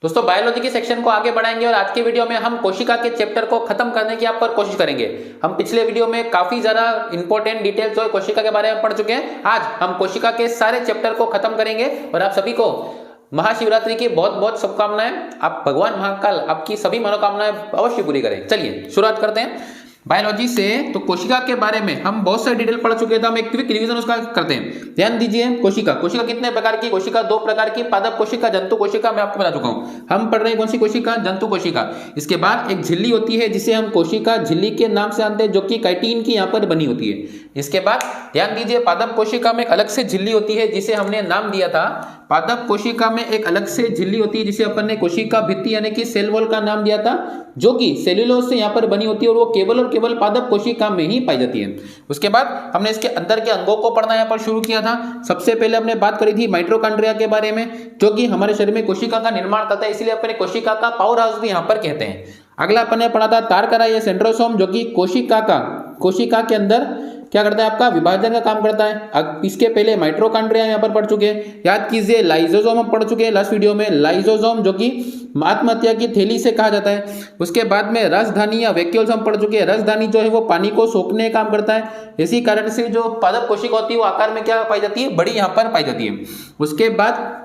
दोस्तों बायोलॉजी के सेक्शन को आगे बढ़ाएंगे और आज के वीडियो में हम कोशिका के चैप्टर को खत्म करने की यहाँ पर कोशिश करेंगे। हम पिछले वीडियो में काफी ज्यादा इंपॉर्टेंट डिटेल्स जो कोशिका के बारे में पढ़ चुके हैं। आज हम कोशिका के सारे चैप्टर को खत्म करेंगे और आप सभी को महाशिवरात्रि की बहुत बहुत शुभकामनाएं। आप भगवान महाकाल आपकी सभी मनोकामनाएं अवश्य पूरी करें। चलिए शुरुआत करते हैं बायोलॉजी से। तो कोशिका के बारे में हम बहुत सारे डिटेल पढ़ चुके थे, हम एक क्विक रिवीजन उसका करते हैं। ध्यान दीजिए, कोशिका कितने प्रकार की? कोशिका दो प्रकार की, पादप कोशिका, जंतु कोशिका, मैं आपको बता चुका हूं। हम पढ़ रहे हैं कौन सी कोशिका? जंतु कोशिका। इसके बाद एक झिल्ली होती है जिसे हम कोशिका झिल्ली के नाम से जानते हैं, जो कि काइटिन की यहाँ पर बनी होती है। इसके बाद ध्यान दीजिए, पादप कोशिका में एक अलग से झिल्ली होती है जिसे हमने नाम दिया था, पादप कोशिका में एक अलग से झिल्ली होती है जिसे अपन ने कोशिका भित्ति यानी कि सेल वॉल का नाम दिया था, जो कि सेल्यूलोज से यहाँ पर बनी होती है और वो केवल और केवल पादप कोशिका में ही पाई जाती है। उसके बाद हमने इसके अंदर के अंगों को पढ़ना यहाँ पर शुरू किया था। सबसे पहले हमने बात करी थी माइटोकॉन्ड्रिया के बारे में, जो कि हमारे शरीर में कोशिका का निर्माण करता है, इसलिए अपने कोशिका का पावर हाउस भी यहाँ पर कहते हैं। अगला अपन ने पढ़ा था तारकरा या सेंट्रोसोम, जो कि कोशिका के अंदर क्या करता है? आपका विभाजन का काम करता है। अब इसके पहले माइटोकॉन्ड्रिया यहाँ पर पढ़ चुके हैं। याद कीजिए, लाइसोसोम हम पढ़ चुके हैं लास्ट वीडियो में। लाइसोसोम जो कि आत्महत्या की थैली से कहा जाता है। उसके बाद में राजधानी या वैक्यूल्स हम पढ़ चुके हैं। राजधानी जो है वो पानी को सोखने का काम करता है। इसी कारण से जो पादप कोशिका होती है वो आकार में क्या पाई जाती है? बड़ी यहाँ पर पाई जाती है। उसके बाद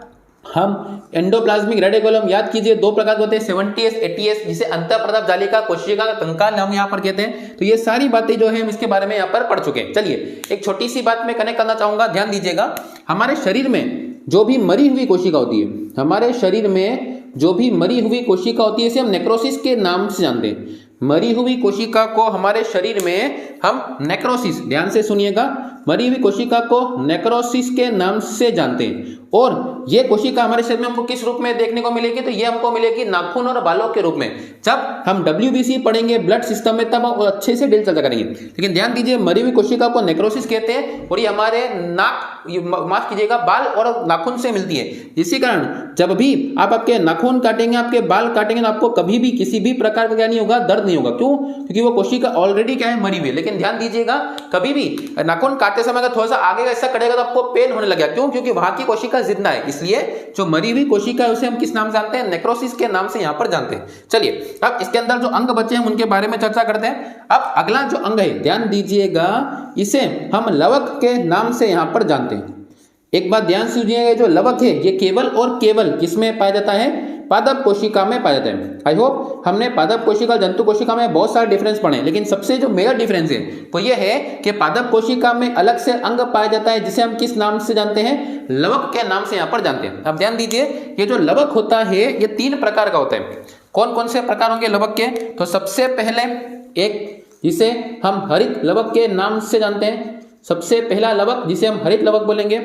हम एंडोप्लाज्मिक रेटिकुलम, याद कीजिए दो प्रकार के होते हैं, 70S 80S, जिसे अंतःप्रदाभ जालिका कोशिका का कंकाल हम यहाँ पर कहते हैं। तो ये सारी बातें जो है हम इसके बारे में यहाँ पर पढ़ चुके हैं। चलिए एक छोटी सी बात मैं कनेक्ट करना चाहूंगा, ध्यान दीजिएगा। हमारे शरीर में जो भी मरी हुई कोशिका होती है, हमारे शरीर में जो भी मरी हुई कोशिका होती है, इसे हम नेक्रोसिस के नाम से जानते हैं। मरी हुई कोशिका को हमारे शरीर में हम नेक्रोसिस, ध्यान से सुनिएगा, मरी हुई कोशिका को नेक्रोसिस के नाम से जानते हैं। और ये कोशिका हमारे शरीर में हमको किस रूप में देखने को मिलेगी? तो ये हमको मिलेगी नाखून और बालों के रूप में। जब हम WBC पढ़ेंगे ब्लड सिस्टम में, तब हम अच्छे से चर्चा करेंगे। लेकिन ध्यान दीजिए, मरी हुई कोशिका को नेक्रोसिस कहते हैं और ये हमारे माफ कीजिएगा, बाल और नाखून से मिलती है। इसी कारण जब भी आप आपके नाखून काटेंगे, आपके बाल काटेंगे, तो आपको कभी भी किसी भी प्रकार का क्या नहीं होगा? दर्द नहीं होगा। क्यों? क्योंकि वो कोशिका ऑलरेडी क्या है? मरी हुई। लेकिन ध्यान दीजिएगा, कभी भी नाखून काटते समय अगर थोड़ा सा आगे का हिस्सा कटेगा तो आपको पेन होने लगेगा। क्यों? क्योंकि वहां की कोशिका जिंदा है। इसलिए जो मरी हुई कोशिका है उसे हम किस नाम से जानते हैं? नेक्रोसिस के नाम से यहां पर जानते हैं। चलिए अब इसके अंदर जो अंग बचे हैं उनके बारे में चर्चा करते हैं। अब अगला जो अंग है, ध्यान दीजिएगा, इसे हम लवक के नाम से यहां पर जानते हैं। एक बात ध्यान से सुनिएगा, जो लवक है ये केवल और केवल किसमें पाया जाता है? पादप कोशिका में पाया जाता है। आई होप हमने पादप कोशिका, जंतु कोशिका में बहुत सारे डिफरेंस पढ़े, लेकिन सबसे जो मेजर डिफरेंस है वो ये है कि पादप कोशिका में अलग से अंग पाया जाता है जिसे हम किस नाम से जानते हैं? लवक के नाम से यहाँ पर जानते हैं। अब ध्यान दीजिए, ये जो लवक होता है ये 3 प्रकार का होता है। कौन कौन से प्रकार होंगे लवक के? तो सबसे पहले एक जिसे हम हरित लवक के नाम से जानते हैं। सबसे पहला लवक जिसे हम हरित लवक बोलेंगे।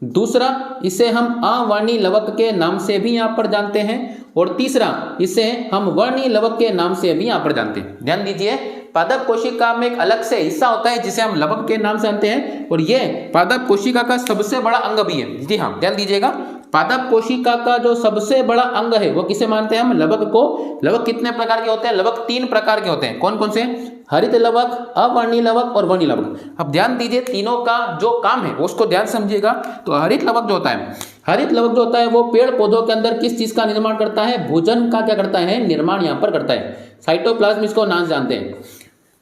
दूसरा इसे हम अवर्णी लवक के नाम से भी यहाँ पर जानते हैं। और तीसरा इसे हम वर्णी लवक के नाम से भी यहाँ पर जानते हैं। ध्यान दीजिए, पादप कोशिका में एक अलग से हिस्सा होता है जिसे हम लवक के नाम से जानते हैं, और ये पादप कोशिका का सबसे बड़ा अंग भी है। जी हाँ, ध्यान दीजिएगा, पादप कोशिका का जो सबसे बड़ा अंग है वो किसे मानते हैं हम? लवक को। लवक कितने प्रकार के होते हैं? लवक 3 प्रकार के होते हैं। कौन कौन से? हरित लवक, अवर्णी लवक और वर्णी लवक। अब ध्यान दीजिए, तीनों का जो काम है उसको ध्यान समझिएगा। तो हरित लवक जो होता है, हरित लवक जो होता है वो पेड़ पौधों के अंदर किस चीज का निर्माण करता है? भोजन का क्या करता है? निर्माण यहाँ पर करता है। साइटोप्लाज्म इसको नाम जानते हैं।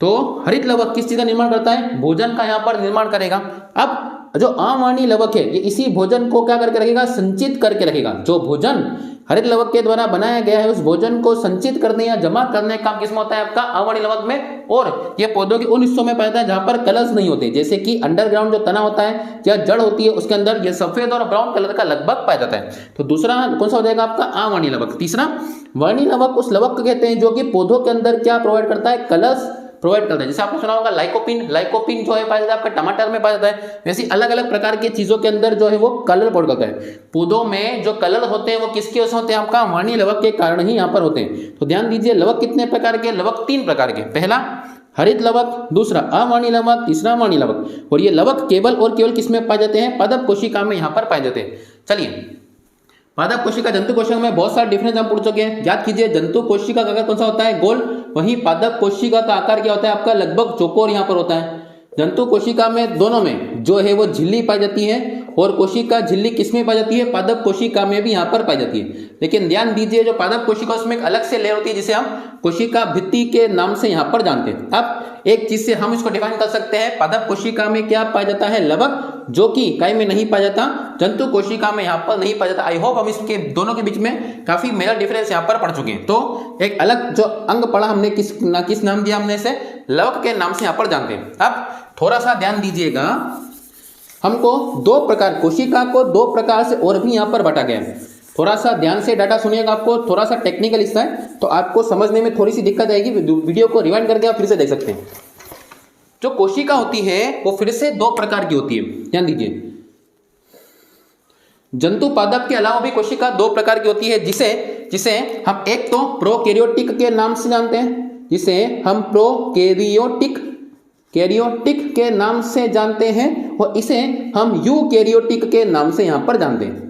तो हरित लवक किस चीज का निर्माण करता है? भोजन का यहाँ पर निर्माण करेगा। अब जो अवर्णी लवक है ये इसी भोजन को क्या करके रखेगा? संचित करके रखेगा। जो भोजन हरित लवक के द्वारा बनाया गया है उस भोजन को संचित करने या जमा करने का काम किसमें होता है? आपका अवर्णी लवक में। और ये पौधों के उन हिस्सों में पाया जाता है जहां पर कलर्स नहीं होते, जैसे कि अंडरग्राउंड जो तना होता है या जड़ होती है उसके अंदर ये सफेद और ब्राउन कलर का लगभग पाया जाता है। तो दूसरा कौन सा हो जाएगा आपका? अवर्णी लवक। तीसरा वर्णी लवक उस लवक को कहते हैं जो कि पौधों के अंदर क्या प्रोवाइड करता है? कलर्स प्रोवाइड करता है। जैसे आपने सुना होगा लाइकोपिन जो है पाया जाता है आपका टमाटर में पाया जाता है। वैसे अलग अलग प्रकार की चीजों के अंदर जो है वो कलर प्रोवाइड करता है। पौधों में जो कलर होते हैं वो किसकी वजह से होते हैं? आपका वर्णी लवक के कारण ही यहाँ पर होते हैं। तो ध्यान दीजिए, लवक कितने प्रकार के? लवक 3 प्रकार के। पहला हरित लवक, दूसरा अवर्णी लवक, तीसरा वर्णी लवक। और ये लवक केवल और केवल किसमें पाए जाते हैं? पादप कोशिका में यहाँ पर पाए जाते हैं। चलिए, पादप कोशिका जंतु कोशिका में बहुत सारे डिफरेंस हम पूछ चुके हैं। याद कीजिए, जंतु कोशिका का आकार कौन सा होता है? गोल। वहीं पादप कोशिका का आकार क्या होता है? आपका लगभग चौकोर यहाँ पर होता है। जंतु कोशिका में दोनों में जो है वो झिल्ली पाई जाती है और कोशिका झिल्ली किसमें पाई जाती है? पादप कोशिका में भी यहाँ पर पाई जाती है। लेकिन ध्यान दीजिए, जो पादप कोशिका उसमें एक अलग से लेयर होती है जिसे हम कोशिका भित्ति के नाम से यहाँ पर जानते हैं। अब एक चीज से हम इसको डिफाइन कर सकते हैं, पादप कोशिका में क्या पाया जाता है? लवक, जो कि काई में नहीं पाया जाता, जंतु कोशिका में यहाँ पर नहीं पाया जाता। आई होप हम इसके दोनों के बीच में काफी मेजर डिफरेंस यहाँ पर पढ़ चुके हैं। तो एक अलग जो अंग पढ़ा हमने, किस नाम दिया हमने इसे? लवक के नाम से यहाँ पर जानते हैं। अब थोड़ा सा ध्यान दीजिएगा, हमको दो प्रकार, कोशिका को दो प्रकार से और भी यहाँ पर बांटा गया है। थोड़ा सा ध्यान से डाटा सुनिएगा, आपको थोड़ा सा टेक्निकल हिस्सा है तो आपको समझने में थोड़ी सी दिक्कत आएगी। वीडियो को रिवाइंड करके आप फिर से देख सकते हैं। जो कोशिका होती है वो फिर से दो प्रकार की होती है, ध्यान दीजिए। जंतु पादप के अलावा भी कोशिका दो प्रकार की होती है, जिसे हम एक तो प्रोकैरियोटिक के नाम से जानते हैं, जिसे हम प्रोकैरियोटिक के नाम से जानते हैं, और इसे हम यूकैरियोटिक के नाम से यहां पर जानते हैं,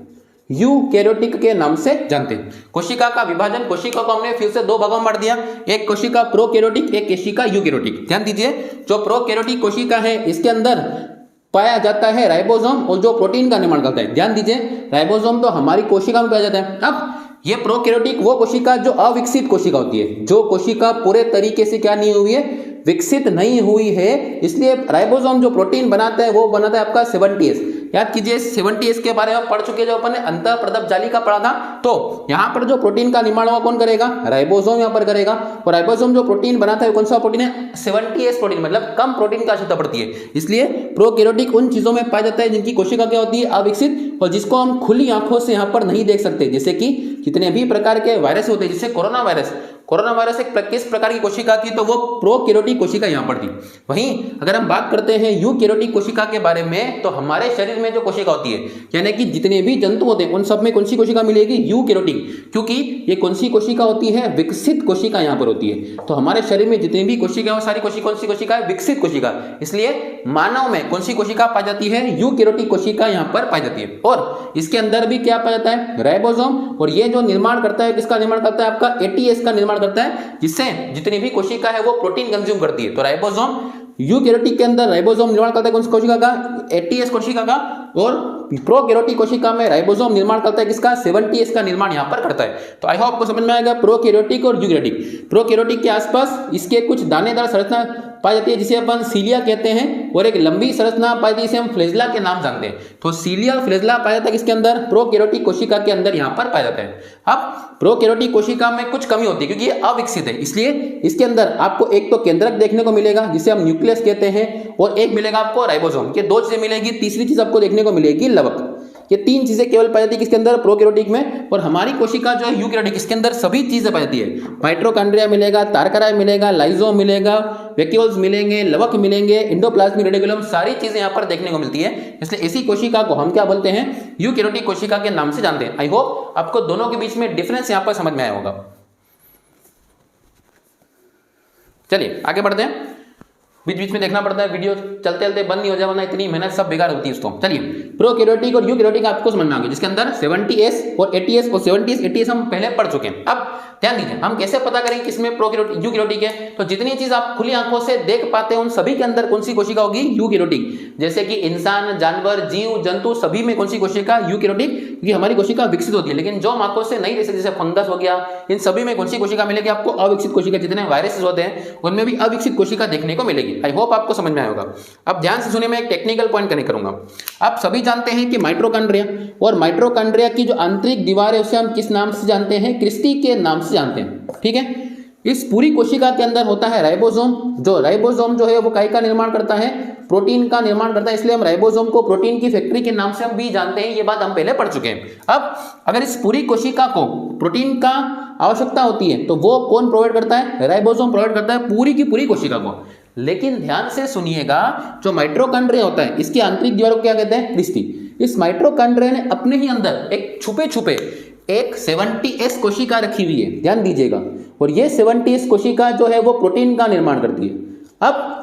यूकैरियोटिक के नाम से जानते हैं। कोशिका का विभाजन, कोशिका को हमने फिर से दो भागों में बांट दिया, एक कोशिका प्रोकैरियोटिक, एक कोशिका यूकैरियोटिक। ध्यान दीजिए, जो प्रोकैरियोटिक कोशिका है इसके अंदर पाया जाता है राइबोसोम, और जो प्रोटीन का निर्माण करता है। ध्यान दीजिए, राइबोसोम तो हमारी कोशिका में पाया जाता है। अब ये प्रोकैरियोटिक वो कोशिका जो अविकसित कोशिका होती है, जो कोशिका पूरे तरीके से क्या नहीं हुई है? विकसित नहीं हुई है। इसलिए राइबोसोम जो प्रोटीन बनाता है वो बनाता है आपका 70S। याद कीजिए, 70S के बारे में पढ़ चुके, जो अपन ने अंतःप्रदप जाली का पढ़ा था। तो यहाँ पर जो प्रोटीन का निर्माण हुआ कौन करेगा? राइबोसोम यहाँ पर करेगा। और राइबोसोम जो प्रोटीन बनाता है कौन सा प्रोटीन है? 70S प्रोटीन, मतलब कम प्रोटीन की आवश्यकता पड़ती है। इसलिए प्रोकैरियोटिक उन चीजों में पाया जाता है जिनकी कोशिका क्या होती है? अविकसित, और जिसको हम खुली आंखों से यहाँ पर नहीं देख सकते। जैसे कि जितने भी प्रकार के वायरस होते हैं, जैसे कोरोना वायरस एक किस प्रकार की कोशिका थी? तो वो प्रोकैरियोटिक कोशिका यहाँ पर थी। वहीं अगर हम बात करते हैं यूकैरियोटिक कोशिका के बारे में, तो हमारे शरीर में जो कोशिका होती है, यानी कि जितने भी जंतु होते हैं उन सब में कौन सी कोशिका मिलेगी? यूकैरियोटिक, क्योंकि ये कौन सी कोशिका होती है? विकसित कोशिका यहाँ पर होती है। तो हमारे शरीर में जितनी भी कोशिका है, सारी कोशिका कौन सी कोशिका है? विकसित कोशिका। इसलिए मानव में कौन सी कोशिका पाई जाती है? यूकैरियोटिक कोशिका यहाँ पर पाई जाती है। और इसके अंदर भी क्या पाया जाता है? राइबोसोम। और ये जो निर्माण करता है, किसका निर्माण करता है? आपका ATS का निर्माण करता है, जिससे जितनी भी कोशिका है वो प्रोटीन कंज्यूम करती है। तो राइबोसोम, यूकैरियोटिक के अंदर राइबोसोम निर्माण करता है कौन सी कोशिका का? ATS कोशिका का। और प्रोकैरियोटिक कोशिका में राइबोसोम निर्माण करता है किसका? 70S का निर्माण यहाँ पर करता है। तो आई होप आपको समझ में आएगा प्रोकैरियोटिक और यूकैरियोटिक। प्रोकैरियोटिक के आसपास इसके कुछ दानेदार संरचना पाई जाती है, जिसे अपन सीलिया कहते हैं, और एक लंबी संरचना पाई जाती है, जिसे हम फ्लैजेला के नाम जानते हैं। तो सीलिया और फ्लैजेला पाया जाता है किसके अंदर? प्रोकैरियोटिक कोशिका के अंदर यहाँ पर पाया जाता है। अब प्रोकैरियोटिक कोशिका में कुछ कमी होती है क्योंकि ये अविकसित है, इसलिए इसके अंदर आपको एक तो केंद्रक देखने को मिलेगा जिसे हम न्यूक्लियस कहते हैं, और एक मिलेगा आपको राइबोसोम। ये दो चीजें मिलेगी, तीसरी चीज आपको देखने को मिलेगी लवक। ये तीन चीजें केवल पाई जाती है किसके अंदर? प्रोकैरियोटिक में। और हमारी कोशिका जो है यूकैरियोटिक, इसके अंदर सभी चीजें पाई जाती है। माइटोकॉन्ड्रिया मिलेगा, तारकराय मिलेगा, लाइसोम मिलेगा, वैक्यूल्स मिलेंगे, लवक मिलेंगे, एंडोप्लाज्मिक रेटिकुलम, सारी चीजें यहाँ पर देखने को मिलती है। इसलिए इसी कोशिका को हम क्या बोलते हैं? यूकैरियोटिक कोशिका के नाम से जानते हैं। आई होप आपको दोनों के बीच में डिफरेंस यहाँ पर समझ में आया होगा। चलिए आगे बढ़ते हैं। बीच बीच में देखना पड़ता है, वीडियो चलते चलते बंद नहीं हो जाए, वरना इतनी मेहनत सब बेकार होती है उसको। चलिए, प्रोकैरियोटिक और यूकैरियोटिक आपको समझ में आ गया, जिसके अंदर 70S और ATS, और 70S ATS हम पहले पढ़ चुके हैं। अब ध्यान दीजिए, हम कैसे पता करें किसमें प्रोकैरियोटिक यूकैरियोटिक है? तो जितनी चीज आप खुली आंखों से देख पाते हैं उन सभी के अंदर कौन सी कोशिका होगी? यूकैरियोटिक। जैसे कि इंसान, जानवर, जीव जंतु, सभी में कौन सी कोशिका? यूकैरियोटिक, क्योंकि हमारी कोशिका विकसित होती है। लेकिन जो आंखों से नहीं देख सकते, जैसे फंगस हो गया, इन सभी में कौन सी कोशिका मिलेगी आपको? अविकसित कोशिका। जितने वायरसेस होते हैं उनमें भी अविकसित कोशिका देखने को मिलेगी। आई होप आपको समझ में आया होगा। अब ध्यान से सुनिए, मैं एक टेक्निकल पॉइंट कनेक्ट करूंगा। आप सभी जानते हैं कि माइटोकॉन्ड्रिया, और माइटोकॉन्ड्रिया की जो आंतरिक दीवार है उसे हम किस नाम से जानते हैं? क्रिस्टी के नाम से जानते हैं। ठीक है, इस पूरी कोशिका के अंदर होता है राइबोसोम। जो राइबोसोम जो है वो काय का निर्माण करता है? प्रोटीन का निर्माण करता है। इसलिए हम राइबोसोम को प्रोटीन की फैक्ट्री के नाम से हम भी जानते हैं। ये बात हम पहले पढ़ चुके हैं। अब अगर इस पूरी कोशिका को प्रोटीन का आवश्यकता होती है तो वो कौन प्रोवाइड करता है? राइबोसोम प्रोवाइड करता है पूरी की पूरी कोशिका को। लेकिन ध्यान से सुनिएगा, जो माइटोकॉन्ड्रिया होता है इसकी आंतरिक दीवार को क्या कहते हैं? क्रिस्टी। इस माइटोकॉन्ड्रिया ने अपने ही अंदर एक छुपे छुपे एक 70S कोशिका रखी हुई है, ध्यान दीजिएगा। और ये 70S कोशिका जो है वो प्रोटीन का निर्माण करती है। अब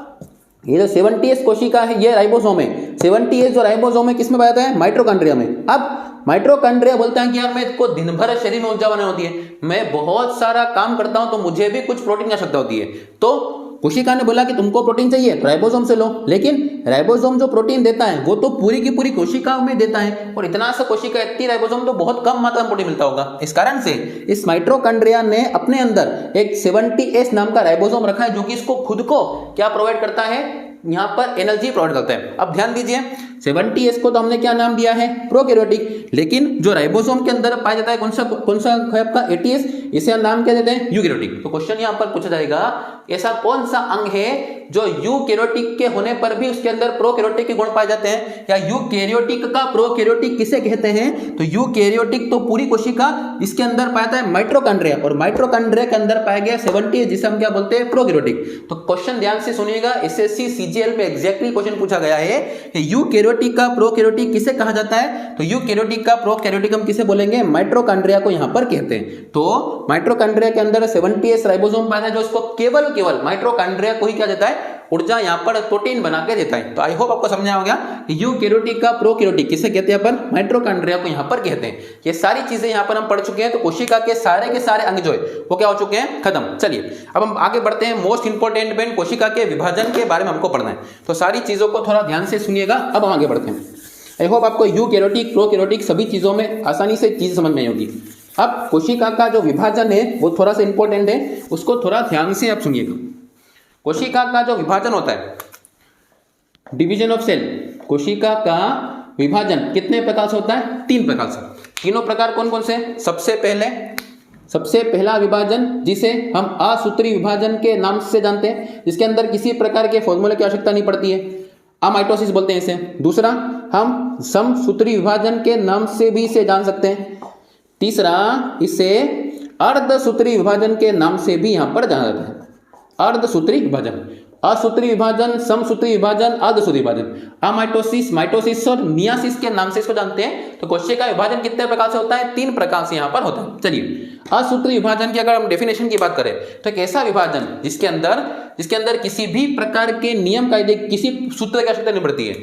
ये जो 70S कोशिका है ये राइबोसोम है। 70S जो राइबोसोम है किसमें पाया जाता है? माइटोकॉन्ड्रिया में। अब माइटोकॉन्ड्रिया बोलता है कि यार मैं को दिन भर शरीर में ऊर्जा बनानी होती है, मैं बहुत सारा काम करता हूं तो मुझे भी कुछ प्रोटीन की आवश्यकता होती है। तो कोशिका ने बोला कि तुमको प्रोटीन चाहिए तो राइबोसोम से लो, लेकिन राइबोसोम जो प्रोटीन देता है वो तो पूरी की पूरी कोशिका में देता है, और इतना सा कोशिका इतनी राइबोसोम तो बहुत कम मात्रा में प्रोटीन मिलता होगा। इस कारण से इस माइटोकॉन्ड्रिया ने अपने अंदर एक 70S नाम का राइबोसोम रखा है, जो कि इसको खुद को क्या प्रोवाइड करता है, यहाँ पर एनर्जी प्रोवाइड करता है। अब ध्यान दीजिए 70S को तो हमने क्या नाम दिया है, प्रोकैरियोटिक, लेकिन जो राइबोसोम के अंदर पाया जाता है कौन सा है आपका 80S, इसे हम नाम क्या देते हैं, यूकैरियोटिक। तो क्वेश्चन यहाँ पर पूछा जाएगा ऐसा कौन सा अंग है जो यूकैरियोटिक के होने पर भी उसके अंदर प्रोकैरियोटिक के गुण पाए जाते हैं, या यूकैरियोटिक का प्रोकैरियोटिक किसे कहते हैं, तो यूकैरियोटिक तो पूरी कोशिका, इसके अंदर पाया जाता है माइटोकॉन्ड्रिया, और माइटोकॉन्ड्रिया के अंदर पाया गया 70, जिसे हम क्या बोलते हैं, प्रोकैरियोटिक। तो क्वेश्चन ध्यान से सुनिएगा, एसएससी सीजीएल में एग्जैक्टली क्वेश्चन पूछा गया है कि यूकैरियोटिक का प्रोकैरियोटिक किसे कहा जाता है, तो यूकैरियोटिक का प्रोकैरियोटिक हम किसे बोलेंगे, माइटोकॉन्ड्रिया को यहां पर कहते हैं। तो माइटोकॉन्ड्रिया के अंदर 70S राइबोसोम पाया है, जो इसको केवल माइटोकॉन्ड्रिया को ही क्या देता है, ऊर्जा, यहां पर प्रोटीन बना के देता है। तो आई होप आपको समझ आ गया कि यूकैरियोटिक का प्रोकैरियोटिक किसे कहते हैं, अपन माइटोकॉन्ड्रिया को यहां पर कहते हैं। ये सारी चीजें यहां पर हम पढ़ चुके हैं, तो कोशिका के सारे अंग जो है वो क्या हो चुके हैं, खत्म। चलिए अब हम आगे बढ़ते हैं, मोस्ट इंपोर्टेंट पॉइंट कोशिका के विभाजन के बारे में हमको पढ़ना है, तो सारी चीजों को थोड़ा ध्यान से सुनिएगा। अब हम आगे बढ़ते हैं। आई होप आपको यूकैरियोटिक प्रोकैरियोटिक सभी चीजों में आसानी से चीज समझ में आई होगी। अब कोशिका का जो विभाजन है वो थोड़ा सा इंपॉर्टेंट है, उसको थोड़ा ध्यान से आप सुनिएगा। कोशिका का जो विभाजन होता है, डिवीजन ऑफ सेल, कोशिका का विभाजन कितने प्रकार से होता है, 3 प्रकार से। तीनों प्रकार कौन कौन से, सबसे पहला विभाजन जिसे हम असूत्री विभाजन के नाम से जानते हैं, जिसके अंदर किसी प्रकार के फॉर्मूले की आवश्यकता नहीं पड़ती है, अमाइटोसिस बोलते हैं इसे। दूसरा हम समसूत्री विभाजन के नाम से भी इसे जान सकते हैं। तीसरा इसे अर्धसूत्री विभाजन के नाम से भी यहां पर जाना जाता है, अर्धसूत्री विभाजन, असूत्री विभाजन, समसूत्री विभाजन, अर्धसूत्री विभाजन, अमाइटोसिस, माइटोसिस और मियासिस के नाम से इसको जानते हैं। तो कोशिका का विभाजन कितने प्रकार से होता है, 3 प्रकार से यहां पर होता है। चलिए असूत्री विभाजन की अगर हम डेफिनेशन की बात करें तो एक ऐसा विभाजन जिसके अंदर किसी भी प्रकार के नियम कायदे, किसी सूत्र की आवश्यकता नहीं पड़ती है।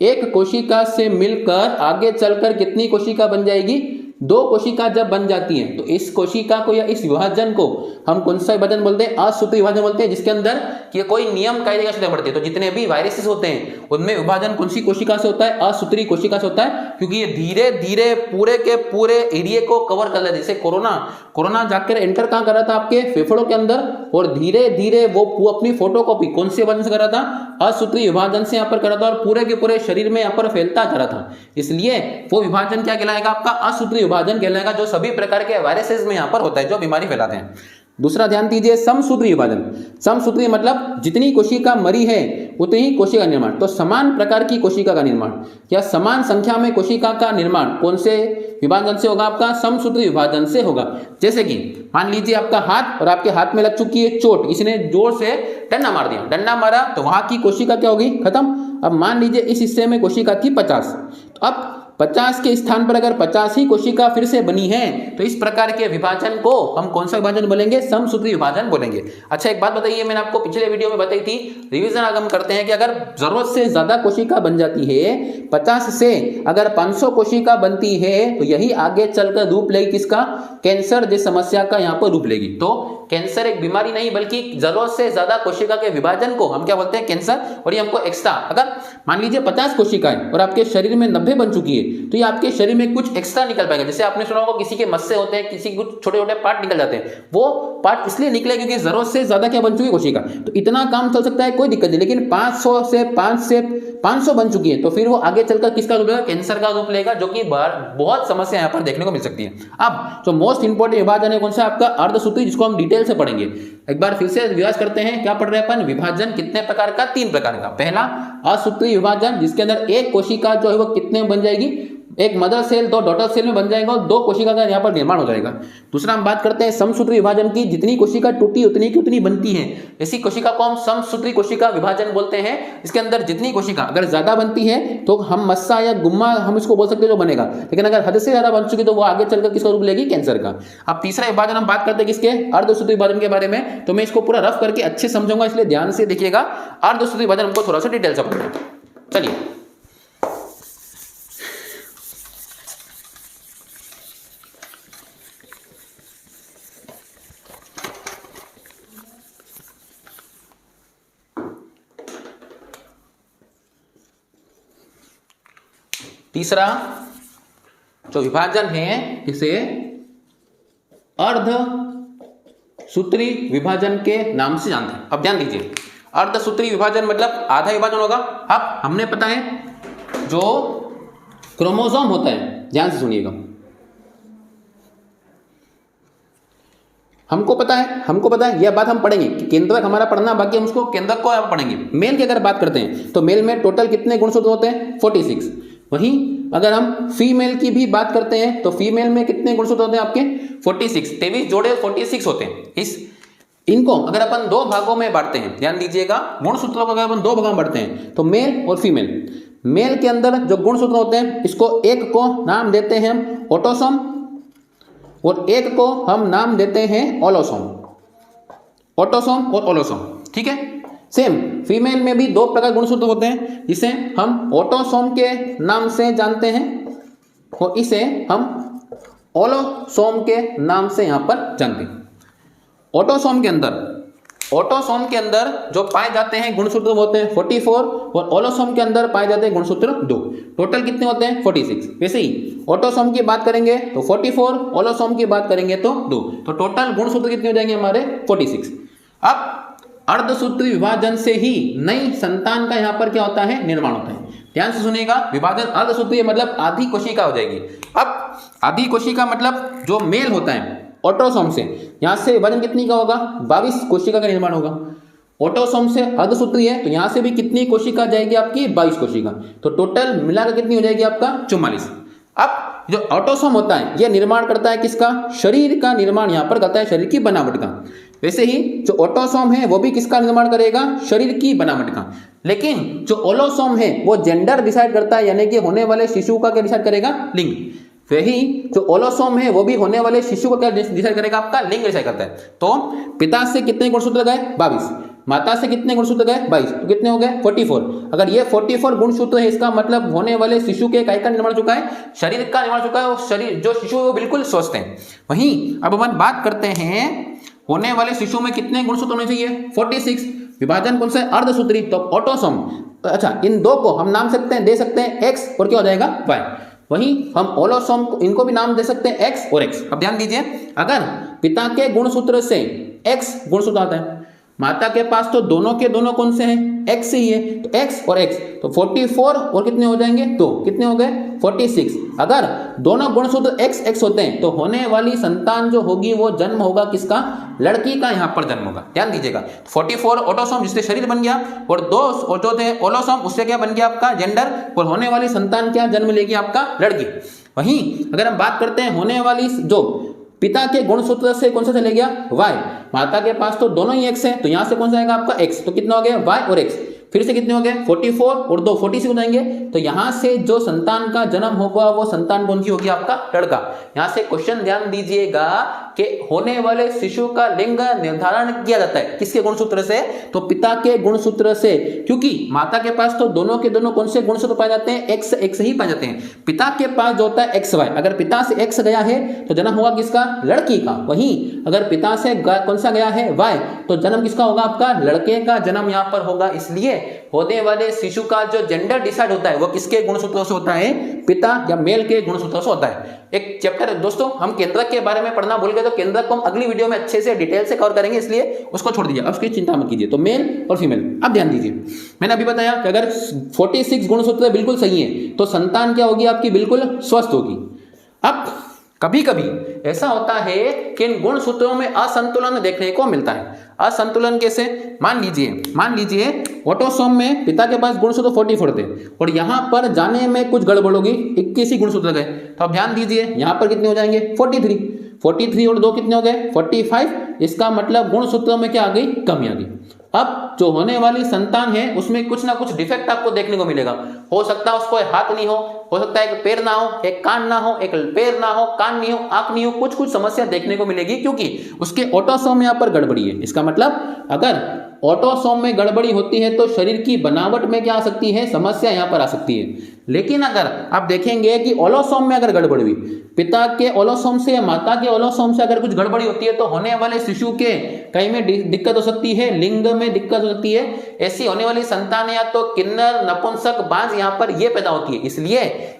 एक कोशिका से मिलकर आगे चलकर कितनी कोशिका बन जाएगी, 2 कोशिका जब बन जाती हैं, तो इस कोशिका को या इस विभाजन को हम कौन सा विभाजन बोलते हैं, असूत्री विभाजन बोलते हैं, जिसके अंदर कि कोई नियम कायदे की आवश्यकता पड़ती है। तो जितने भी वायरसेस होते हैं उनमें विभाजन कौन सी कोशिका से होता है, असूत्री कोशिका से होता है, क्योंकि ये धीरे धीरे पूरे के पूरे एरिया को कवर कर लेते हैं। जैसे कोरोना जाकर एंटर कहां कर रहा था, आपके फेफड़ों के अंदर, और धीरे धीरे वो अपनी फोटोकॉपी कौन से विभाजन से कर रहा था, असूत्री विभाजन से यहाँ पर कर रहा था, और पूरे के पूरे शरीर में यहाँ पर फैलता जा रहा था। इसलिए वो विभाजन क्या कहलाएगा, आपका असूत्री विभाजन कहलाएगा, जो सभी प्रकार के वायरसेस में यहाँ पर होता है, जो बीमारी फैलाते हैं। दूसरा ध्यान दीजिए, समसूत्री विभाजन। समसूत्री मतलब जितनी कोशिका मरी है उतनी ही कोशिका का निर्माण, तो समान प्रकार की कोशिका का निर्माण या समान संख्या में कोशिका का निर्माण कौन से विभाजन से होगा, आपका समसूत्री विभाजन से होगा। जैसे कि मान लीजिए आपका हाथ, और आपके हाथ में लग चुकी है चोट, इसने जोर से डंडा मार दिया, डंडा मारा तो वहां की कोशिका क्या होगी, खत्म। अब मान लीजिए इस हिस्से में कोशिका थी 50, तो अब 50 के स्थान पर अगर 50 ही कोशिका फिर से बनी है, तो इस प्रकार के विभाजन को हम कौन सा विभाजन बोलेंगे, समसूत्री विभाजन बोलेंगे। अच्छा एक बात बताइए, मैंने आपको पिछले वीडियो में बताई थी, रिवीजन अगर हम करते हैं कि अगर जरूरत से ज्यादा कोशिका बन जाती है, 50 से अगर 500 कोशिका बनती है, तो यही आगे चलकर रूप लेगी किसका, कैंसर जैसी समस्या का यहाँ पर रूप लेगी। तो कैंसर एक बीमारी नहीं बल्कि जरूरत से ज्यादा कोशिका के विभाजन को हम क्या बोलते हैं, कैंसर। और ये हमको एक्स्ट्रा, अगर मान लीजिए 50 कोशिकाएं और आपके शरीर में 90 बन चुकी है, तो ये आपके शरीर में कुछ एक्स्ट्रा निकल पाएगा। जैसे आपने सुना होगा किसी के मस्से होते हैं, किसी कुछ छोटे छोटे पार्ट निकल जाते हैं, वो पार्ट इसलिए निकले क्योंकि जरूरत से ज्यादा क्या बन चुकी है कोशिका, तो इतना काम चल सकता है, कोई दिक्कत नहीं। लेकिन 500 से 500 बन चुकी है, तो फिर वो आगे चलकर किसका रूप लेगा, कैंसर का रूप लेगा, जो कि बहुत समस्या यहाँ पर देखने को मिल सकती है। अब जो मोस्ट इंपोर्टेंट विभाजन है कौन सा, आपका अर्धसूत्री, जिसको हम डिटेल से पढ़ेंगे। एक बार फिर से रिवाइज करते हैं, क्या पढ़ रहे हैं अपन, विभाजन कितने प्रकार का, 3 प्रकार का। पहला असूत्री विभाजन, जिसके अंदर एक कोशिका जो है वो कितने में बन जाएगी, एक मदर सेल 2 डॉटर सेल में बन जाएगा और 2 कोशिका का यहाँ पर निर्माण हो जाएगा। दूसरा हम बात करते हैं समसूत्री विभाजन की, जितनी कोशिका टूटी उतनी की उतनी बनती है, इसी कोशिका को हम समसूत्री कोशिका विभाजन बोलते हैं। इसके अंदर जितनी कोशिका अगर ज्यादा बनती है तो हम मस्सा या गुम्मा हम इसको बोल सकते हैं जो बनेगा, लेकिन अगर हद से ज्यादा बन चुकी तो वो आगे चलकर किसका रूप लेगी, कैंसर का। अब तीसरा विभाजन हम बात करते हैं किसके, अर्धसूत्री विभाजन के बारे में। तो मैं इसको पूरा रफ करके अच्छे समझाऊंगा, इसलिए ध्यान से देखिएगा। अर्धसूत्री विभाजन हमको थोड़ा सा डिटेल से पढ़ना है। चलिए तीसरा जो विभाजन है इसे अर्धसूत्री विभाजन के नाम से जानते हैं। अब ध्यान दीजिए, अर्धसूत्री विभाजन मतलब आधा विभाजन होगा। अब हमने पता है जो क्रोमोसोम होता है, ध्यान से सुनिएगा, हमको पता है यह बात हम पढ़ेंगे कि केंद्रक हमारा पढ़ना बाकी, हम उसको केंद्रक को पढ़ेंगे। मेल की अगर बात करते हैं तो मेल में टोटल कितने गुणसूत्र होते हैं? 46। वहीं अगर हम फीमेल की भी बात करते हैं तो फीमेल में कितने गुणसूत्र होते हैं आपके? 46। 23 जोड़े 46 होते हैं। इनको अगर अपन दो भागों में बांटते हैं, ध्यान दीजिएगा, गुणसूत्रों को अगर अपन दो भागों में बांटते हैं तो मेल और फीमेल, मेल के अंदर जो गुणसूत्र होते हैं इसको एक को नाम देते हैं हम ऑटोसोम और एक को हम नाम देते हैं ओलोसोम। ऑटोसोम और ओलोसोम, ठीक है। सेम फीमेल में भी दो प्रकार गुणसूत्र होते हैं, जिसे हम ऑटोसोम के नाम से जानते हैं और इसे हम ओलोसोम के नाम से यहां पर जानते हैं। ऑटोसोम के अंदर जो पाए जाते हैं गुणसूत्र होते हैं 44 और ओलोसोम के अंदर पाए जाते हैं गुणसूत्र 2। टोटल कितने होते हैं? 46। वैसे ही ऑटोसोम की बात करेंगे तो 44, ओलोसोम की बात करेंगे तो 2। तो टोटल गुणसूत्र कितने हो जाएंगे हमारे? 46। अब अर्धसूत्री विभाजन से ही नई संतान का यहां पर क्या होता है? निर्माण होता है। ध्यान से सुनिएगा, विभाजन अर्धसूत्री मतलब आधी कोशिका हो जाएगी। अब आधी कोशिका मतलब जो मेल होता है ऑटोसोम से, यहां से विभाजन कितनी का होगा? 22 कोशिका का निर्माण होगा। ऑटोसोम से अर्धसूत्री है तो यहां से भी कितनी कोशिका जाएगी आपकी? 22 कोशिका। तो टोटल मिलाकर कितनी हो जाएगी आपका? 44। अब जो ऑटोसोम होता है यह निर्माण करता है किसका? शरीर का निर्माण यहां पर करता है, शरीर की बनावट का। वैसे ही जो ऑटोसोम है वो भी किसका निर्माण करेगा? शरीर की बनावट का। लेकिन जो ओलोसोम है वो जेंडर डिसाइड करता है, यानी कि होने वाले शिशु का क्या डिसाइड करेगा? लिंग। वही जो ओलोसोम है वो भी होने वाले शिशु को क्या डिसाइड करेगा? आपका लिंग डिसाइड करता है। तो पिता से कितने गुणसूत्र गए? 22। माता से कितने गुणसूत्र गए? 22। तो कितने हो गए? 44। अगर ये 44 गुणसूत्र है, इसका मतलब होने वाले शिशु के काय का निर्माण चुका है? शरीर का निर्माण चुका है। और शरीर जो शिशु है वो बिल्कुल स्वस्थ है। वहीं अब अपन बात करते हैं होने वाले शिशु में कितने गुणसूत्र होने चाहिए? 46। विभाजन कौन सा है? अर्धसूत्री। तो ऑटोसोम, अच्छा, इन दो को हम नाम दे सकते हैं एक्स और क्या हो जाएगा? वाई। वहीं हम ओलोसोम को, इनको भी नाम दे सकते हैं एक्स और एक्स। अब ध्यान दीजिए, अगर पिता के गुणसूत्र से एक्स गुणसूत्र आता है, माता के पास तो दोनों के दोनों कौन से हैं? एक्स ही है। तो एक्स और एक्स, तो 44 और कितने हो जाएंगे? 2। कितने हो गए? 46। अगर दोनों गुणसूत्र एक्स एक्स होते हैं तो होने वाली संतान जो होगी वो जन्म होगा किसका? लड़की का यहां पर जन्म होगा। ध्यान दीजिएगा, 44 ऑटोसोम जिससे शरीर बन गया और 2 और जो थे ओलोसोम उससे क्या बन गया? आपका जेंडर। और होने वाली संतान क्या जन्म लेगी? आपका लड़की। वहीं अगर हम बात करते हैं होने वाली जो पिता के गुणसूत्र से कौन सा चले गया? वाई। माता के पास तो दोनों ही एक्स है तो यहां से कौन सा आएगा आपका? एक्स। तो कितना हो गया? वाई और एक्स। फिर से कितने हो गए? 44 और 2 46 हो जाएंगे। तो यहां से जो संतान का जन्म होगा वो संतान कौन सी होगी? आपका लड़का। यहां से क्वेश्चन ध्यान दीजिएगा कि होने वाले शिशु का लिंग निर्धारण किया जाता है किसके गुणसूत्र से? तो पिता के गुणसूत्र से, क्योंकि माता के पास तो दोनों के दोनों कौन से गुणसूत्र पाए जाते हैं? एक्स एक्स ही पाए जाते हैं। पिता के पास जो होता है एक्स वाई। अगर पिता से एक्स गया है तो जन्म होगा किसका? लड़की का। वहीं अगर पिता से कौन सा गया है? वाई, तो जन्म किसका होगा? आपका लड़के का जन्म यहां पर होगा। इसलिए होने वाले शिशु का जो जेंडर डिसाइड होता है वो किसके गुणसूत्रों से होता है? पिता या मेल के गुणसूत्रों से होता है। एक चैप्टर दोस्तों हम केंद्रक के बारे में पढ़ना भूल गए, तो केंद्रक को हम अगली वीडियो में अच्छे से डिटेल से कवर करेंगे, इसलिए उसको छोड़ दीजिए, अब उसकी चिंता मत कीजिए। तो मेल और फीमेल। अब ध्यान दीजिए, मैंने अभी बताया कि अगर 46 गुणसूत्र बिल्कुल सही है तो संतान क्या होगी? आपकी बिल्कुल स्वस्थ होगी। अब कभी कभी ऐसा होता है कि इन गुणसूत्रों में असंतुलन देखने को मिलता है। असंतुलन कैसे? मान लीजिए ऑटोसोम में पिता के पास गुणसूत्र 44 थे और यहां पर जाने में कुछ गड़बड़ होगी, 21 ही गुणसूत्र गए। तो अब ध्यान दीजिए यहां पर कितने हो जाएंगे? 43 और 2 कितने हो गए? 45। इसका मतलब गुणसूत्रों में क्या आ गई? कमी आ गई। अब जो होने वाली संतान है उसमें कुछ ना कुछ डिफेक्ट आपको देखने को मिलेगा। हो सकता है उसको हाथ नहीं हो सकता है एक पैर ना हो, एक कान ना हो, एक पैर ना हो, कान नहीं हो, आंख नहीं हो, कुछ समस्या देखने को मिलेगी क्योंकि उसके ऑटोसोम यहाँ पर गड़बड़ी है। इसका मतलब अगर ऑटोसोम में गड़बड़ी होती है तो शरीर की बनावट में क्या आ सकती है? समस्या यहाँ पर आ सकती है। लेकिन अगर आप देखेंगे कि ओलोसोम में अगर गड़बड़ी हुई, पिता के ओलोसोम से या माता के ओलोसोम से अगर कुछ गड़बड़ी होती है तो होने वाले शिशु के कहीं में दिक्कत हो सकती है, लिंग में दिक्कत हो सकती है। ऐसी होने वाली संतान या तो किन्नर, नपुंसक, बांझ यहाँ पर ये पैदा होती है।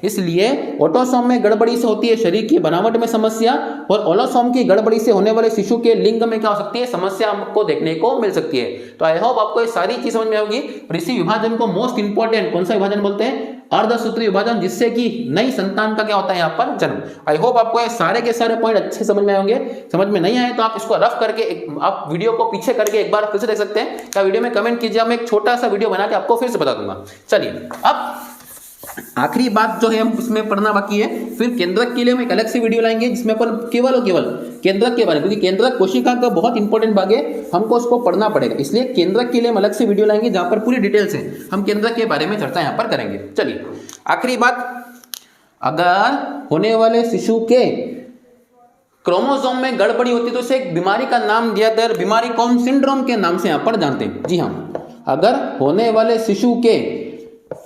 इसलिए ऑटोसोम में गड़बड़ी से होती है शरीर की बनावट में समस्या, और ओलोसोम की गड़बड़ी से होने वाले शिशु के लिंग में क्या हो सकती है, समस्या हमको देखने को मिल सकती है। तो आई होप आपको ये सारी चीज समझ में होगी। और इसी विभाजन को मोस्ट इंपॉर्टेंट कौन सा विभाजन बोलते हैं, अर्धसूत्री विभाजन, जिससे कि नई संतान का क्या होता है यहाँ पर जन्म। आई होप आपको ये सारे के सारे पॉइंट अच्छे समझ में आएंगे। समझ में नहीं आए तो आप इसको रफ करके आप वीडियो को पीछे करके एक बार फिर से देख सकते हैं, या वीडियो में कमेंट कीजिए, मैं एक छोटा सा वीडियो बना के आपको फिर से बता दूंगा। चलिए अब आखिरी बात जो है हम उसमें पढ़ना बाकी है, फिर केंद्रक के लिए हम एक अलग से वीडियो लाएंगे जिसमें अपन केवल और केवल केंद्रक के बारे में, क्योंकि केंद्रक कोशिका का बहुत इंपॉर्टेंट भाग है, हमको उसको पढ़ना पड़ेगा। इसलिए केंद्रक के लिए हम अलग से वीडियो लाएंगे जहां पर पूरी डिटेल से हम केंद्रक के बारे में चर्चा यहां पर करेंगे। चलिए आखिरी बात, अगर होने वाले शिशु के क्रोमोसोम में गड़बड़ी होती है तो उसे एक बीमारी का नाम दिया जाता है, बीमारी कौन, सिंड्रोम के नाम से यहां पर जानते हैं। जी हाँ, अगर होने वाले शिशु के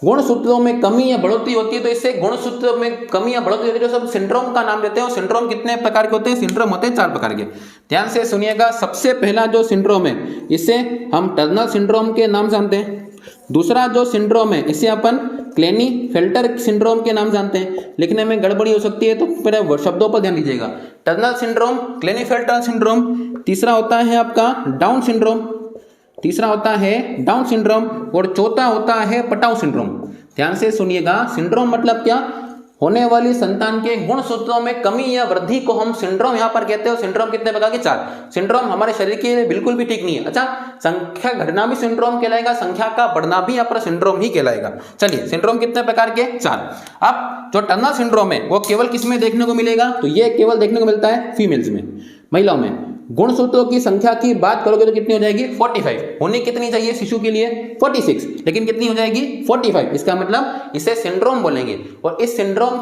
गुणसूत्रों में कमी या बढ़ोतरी होती है तो इससे गुणसूत्रों में कमी या बढ़ोतरी होती है, जो सब सिंड्रोम का नाम देते हैं। सिंड्रोम कितने प्रकार के होते हैं, सिंड्रोम होते हैं 4 प्रकार के। ध्यान से सुनिएगा, सबसे पहला जो सिंड्रोम है इसे हम टर्नर सिंड्रोम के नाम जानते हैं। दूसरा जो सिंड्रोम है इसे अपन क्लेनीफेल्टर सिंड्रोम के नाम जानते हैं, लिखने में गड़बड़ी हो सकती है तो फिर शब्दों पर ध्यान दीजिएगा। Turner syndrome, Klinefelter syndrome. तीसरा होता है आपका डाउन सिंड्रोम, और चौथा होता है पटाउ सिंड्रोम। ध्यान से सुनिएगा, सिंड्रोम मतलब क्या, होने वाली संतान के गुणसूत्रों में कमी या वृद्धि को हम सिंड्रोम यहां पर कहते हैं। सिंड्रोम कितने प्रकार के, 4। सिंड्रोम हमारे शरीर के लिए बिल्कुल भी ठीक नहीं है। अच्छा, संख्या घटना भी सिंड्रोम कहलाएगा, संख्या का बढ़ना भी यहाँ पर सिंड्रोम ही कहलाएगा। चलिए, सिंड्रोम कितने प्रकार के, 4। अब जो टर्नर सिंड्रोम है वो केवल किसमें देखने को मिलेगा, तो ये केवल देखने को मिलता है फीमेल्स में, महिलाओं में। गुणसूत्रों की संख्या की बात करोगे तो कितनी हो जाएगी, 45। होनी कितनी चाहिए शिशु के लिए, 46, लेकिन कितनी हो जाएगी, 45। इसका मतलब इसे सिंड्रोम बोलेंगे। और इस सिंड्रोम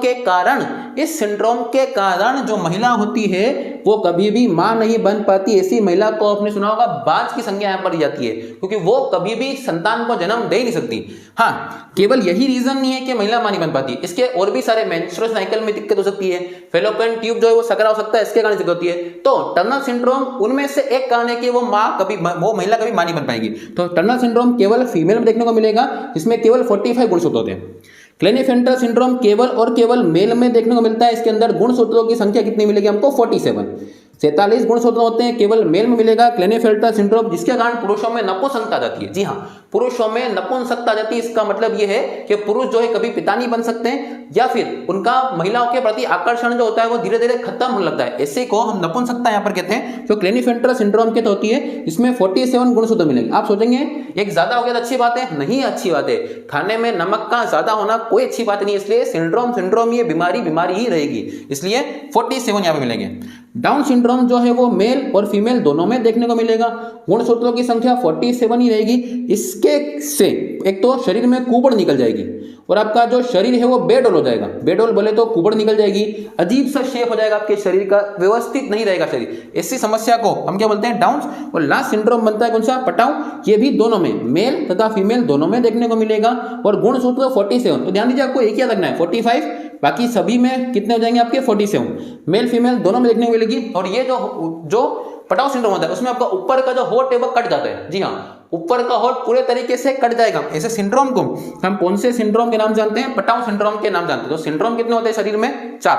के कारण जो महिला होती है वो कभी भी मां नहीं बन पाती। ऐसी महिला को आपने सुना होगा बाज की संज्ञा यहां पर दी जाती है, क्योंकि वो कभी भी संतान को जन्म दे ही नहीं सकती। हाँ, केवल यही रीजन नहीं है कि महिला मां नहीं बन पाती, इसके और भी सारे, मेंस्ट्रुअल साइकिल में दिक्कत हो सकती है, फेलोपियन ट्यूब जो है वो सकरा हो सकता है, इसके कारण दिक्कत होती है। तो टर्नर सिंड्रोम उनमें से एक कारण है कि वो महिला कभी मां नहीं बन पाएगी। तो टर्नर सिंड्रोम केवल फीमेल में देखने को मिलेगा, जिसमें केवल 45 गुणसूत्र होते हैं। क्लेनीफेल्टर सिंड्रोम केवल और केवल मेल में देखने को मिलता है। इसके अंदर गुणसूत्रों की संख्या कितनी मिलेगी हमको, 47 गुणसूत्र होते हैं, केवल मेल में मिलेगा क्लेनीफेल्टर सिंड्रोम, जिसके कारण पुरुषों में नपुंसकता आ जाती है। जी हाँ, पुरुषों में नपुंसकता आ जाती है। इसका मतलब यह है कि पुरुष जो है कभी पिता नहीं बन सकते, या फिर उनका महिलाओं के प्रति आकर्षण जो होता है वो धीरे धीरे खत्म होने लगता है। ऐसे को हम नपुंसकता यहाँ पर कहते हैं, जो क्लेनीफेल्टर सिंड्रोम के तो होती है। इसमें 47 गुणसूत्र मिलेंगे। आप सोचेंगे एक ज्यादा हो गया तो अच्छी बात है, नहीं अच्छी बात है। खाने में नमक का ज्यादा होना कोई अच्छी बात नहीं है, इसलिए सिंड्रोम ये बीमारी ही रहेगी, इसलिए 47 यहाँ पे मिलेंगे। डाउन सिंड्रोम जो है वो मेल और फीमेल दोनों में देखने को मिलेगा। गुणसूत्रों की संख्या 47 ही रहेगी। इसके से एक तो शरीर में कुबड़ निकल जाएगी, और आपका जो शरीर है वो बेडोल हो जाएगा। बेडोल बोले तो कुबड़ निकल जाएगी, अजीब सा शेप हो जाएगा आपके शरीर का, व्यवस्थित नहीं रहेगा शरीर। ऐसी समस्या को हम क्या बोलते हैं, डाउन। और लास्ट सिंड्रोम बनता है कौन सा, पटाउ। ये भी दोनों में, मेल तथा फीमेल दोनों में देखने को मिलेगा। और गुणसूत्र 47, तो ध्यान दीजिए आपको एक ही याद रखना है, 45, बाकी सभी में कितने हो जाएंगे आपके, 47। मेल फीमेल दोनों में देखने को मिलेगी। और ये जो पटाउ सिंड्रोम होता है उसमें आपका ऊपर का जो होठ है वो कट जाता है। जी हाँ, ऊपर का होठ पूरे तरीके से कट जाएगा। ऐसे सिंड्रोम को हम कौन से सिंड्रोम के नाम जानते हैं, पटाउ सिंड्रोम के नाम जानते हैं। तो सिंड्रोम कितने होते हैं शरीर में, 4।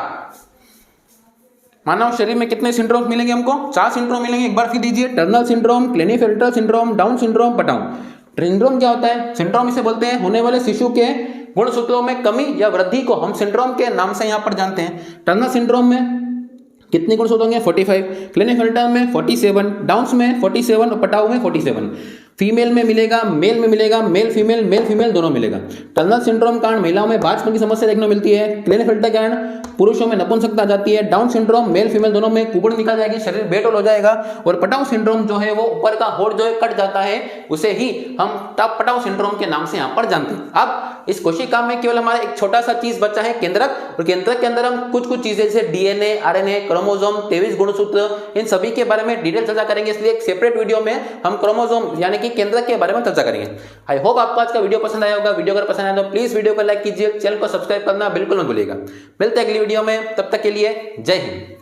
मानव शरीर में कितने सिंड्रोम मिलेंगे हमको, 4 सिंड्रोम मिलेंगे। एक बार फिर दीजिए, Turner syndrome, Klinefelter syndrome, Down syndrome, Patau. Syndrome क्या होता है, सिंड्रोम इसे बोलते हैं होने वाले शिशु के गुणसूत्रों में कमी या वृद्धि को हम सिंड्रोम के नाम से यहां पर जानते हैं। टर्नर सिंड्रोम में कितने गुणसूत्र होंगे, 45। क्लेनीफेल्टर में 47, डाउन्स में 47 और पटाउ में 47। फीमेल में मिलेगा, मेल में मिलेगा, मेल फीमेल दोनों मिलेगा। टर्नर सिंड्रोम कारण महिलाओं में बांझपन की समस्या देखने को मिलती है। क्लेनीफेल्टर कारण पुरुषों में नपुंसकता आ जाती है। डाउन सिंड्रोम मेल फीमेल दोनों में कुबड़ निकल जाएगी, शरीर बेडोल हो जाएगा। और पटाउ सिंड्रोम जो है वो ऊपर का होठ जो है कट जाता है, उसे ही हम पटाउ सिंड्रोम के नाम से यहाँ पर जानते हैं। अब इस कोशिका में केवल हमारा एक छोटा सा चीज बचा है, केंद्रक, और केंद्रक के अंदर हम कुछ कुछ चीजें जैसे डीएनए, आरएनए, क्रोमोसोम, 23 गुणसूत्र, इन सभी के बारे में डिटेल चर्चा करेंगे। इसलिए एक सेपरेट वीडियो में हम क्रोमोसोम यानी कि केंद्रक के बारे में चर्चा करेंगे। आई होप आपको आज का वीडियो पसंद आया होगा। वीडियो अगर पसंद आया तो प्लीज वीडियो को लाइक कीजिए, चैनल को सब्सक्राइब करना बिल्कुल मत भूलिएगा। मिलते हैं अगली वीडियो में, तब तक के लिए जय हिंद।